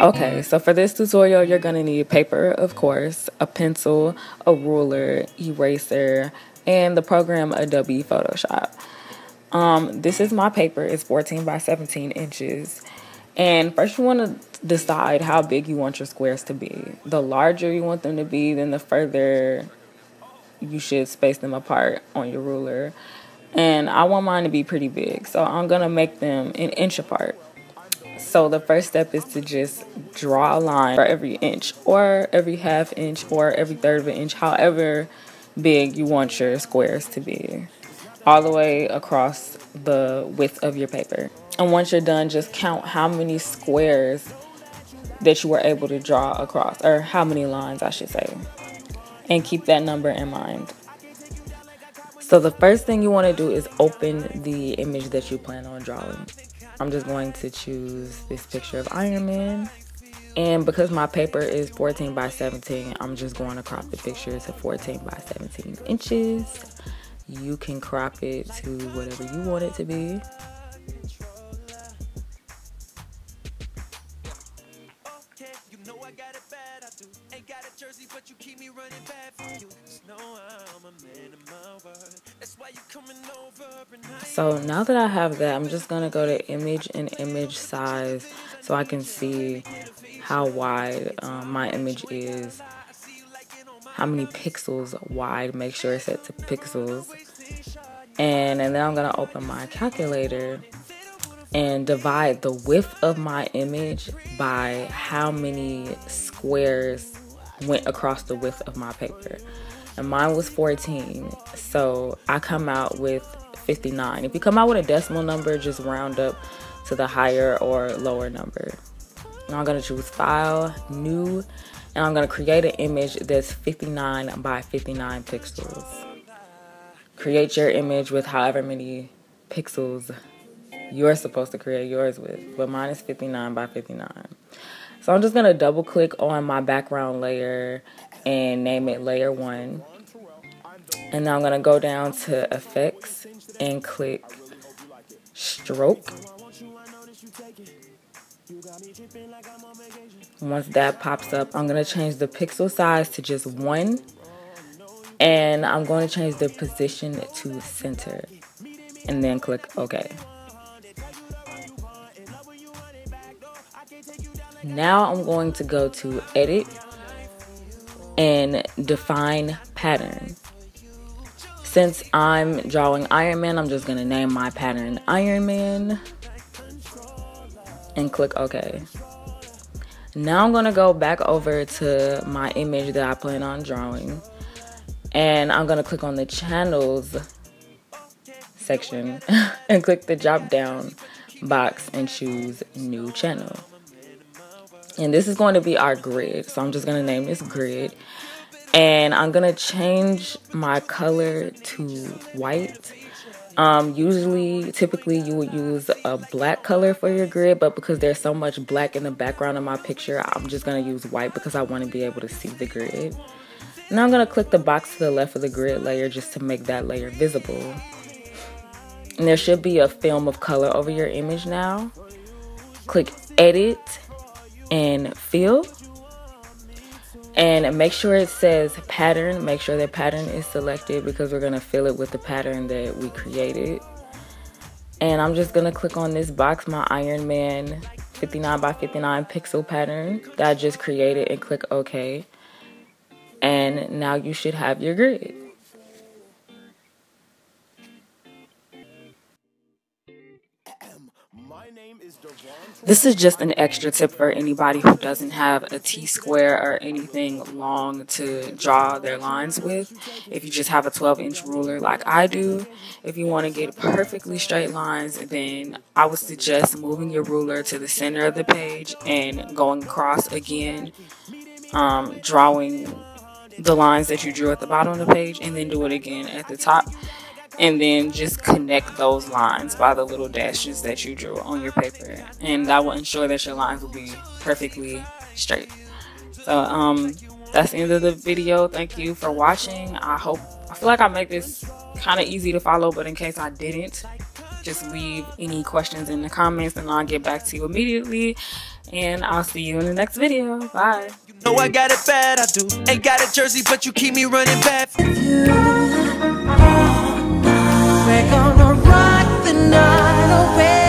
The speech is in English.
Okay, so for this tutorial, you're going to need paper, of course, a pencil, a ruler, eraser, and the program Adobe Photoshop. This is my paper. It's 14 by 17 inches. And first you want to decide how big you want your squares to be. The larger you want them to be, then the further you should space them apart on your ruler. And I want mine to be pretty big, so I'm going to make them an inch apart. So the first step is to just draw a line for every inch or every half inch or every third of an inch, however big you want your squares to be, all the way across the width of your paper. And once you're done, just count how many squares that you were able to draw across, or how many lines I should say, and keep that number in mind. So the first thing you want to do is open the image that you plan on drawing. I'm just going to choose this picture of Iron Man. And because my paper is 14 by 17, I'm just going to crop the picture to 14 by 17 inches. You can crop it to whatever you want it to be. So now that I have that, I'm just going to go to image and image size so I can see how wide my image is, how many pixels wide. Make sure it's set to pixels. And then I'm going to open my calculator and divide the width of my image by how many squares went across the width of my paper. And mine was 14, so I come out with 59. If you come out with a decimal number, just round up to the higher or lower number. Now I'm going to choose File, New, and I'm going to create an image that's 59 by 59 pixels. Create your image with however many pixels you're supposed to create yours with, but mine is 59 by 59. So I'm just going to double click on my background layer and name it Layer 1. And now I'm going to go down to Effects and click Stroke. Once that pops up, I'm going to change the pixel size to just 1. And I'm going to change the position to center. And then click OK. Now I'm going to go to Edit and Define Pattern. Since I'm drawing Iron Man, I'm just going to name my pattern Iron Man and click OK. Now I'm going to go back over to my image that I plan on drawing, and I'm going to click on the channels section and click the drop down box and choose New Channel. And this is going to be our grid, so I'm just going to name this Grid. And I'm going to change my color to white. Typically you would use a black color for your grid, but because there's so much black in the background of my picture, I'm just going to use white because I want to be able to see the grid. Now I'm going to click the box to the left of the grid layer just to make that layer visible. And there should be a film of color over your image now. Click Edit and Fill. And make sure it says pattern. Make sure that pattern is selected because we're going to fill it with the pattern that we created. And I'm just going to click on this box, my Iron Man 59 by 59 pixel pattern that I just created, and click OK. And now you should have your grid. This is just an extra tip for anybody who doesn't have a T-square or anything long to draw their lines with. If you just have a 12-inch ruler like I do, if you want to get perfectly straight lines, then I would suggest moving your ruler to the center of the page and going across again, drawing the lines that you drew at the bottom of the page, and then do it again at the top. And then just connect those lines by the little dashes that you drew on your paper. And that will ensure that your lines will be perfectly straight. So that's the end of the video. Thank you for watching. I feel like I make this kind of easy to follow, but in case I didn't, just leave any questions in the comments and I'll get back to you immediately. And I'll see you in the next video. Bye. No, I got it bad, I do. Ain't got a jersey, but you keep me running back. We're gonna rock the night away.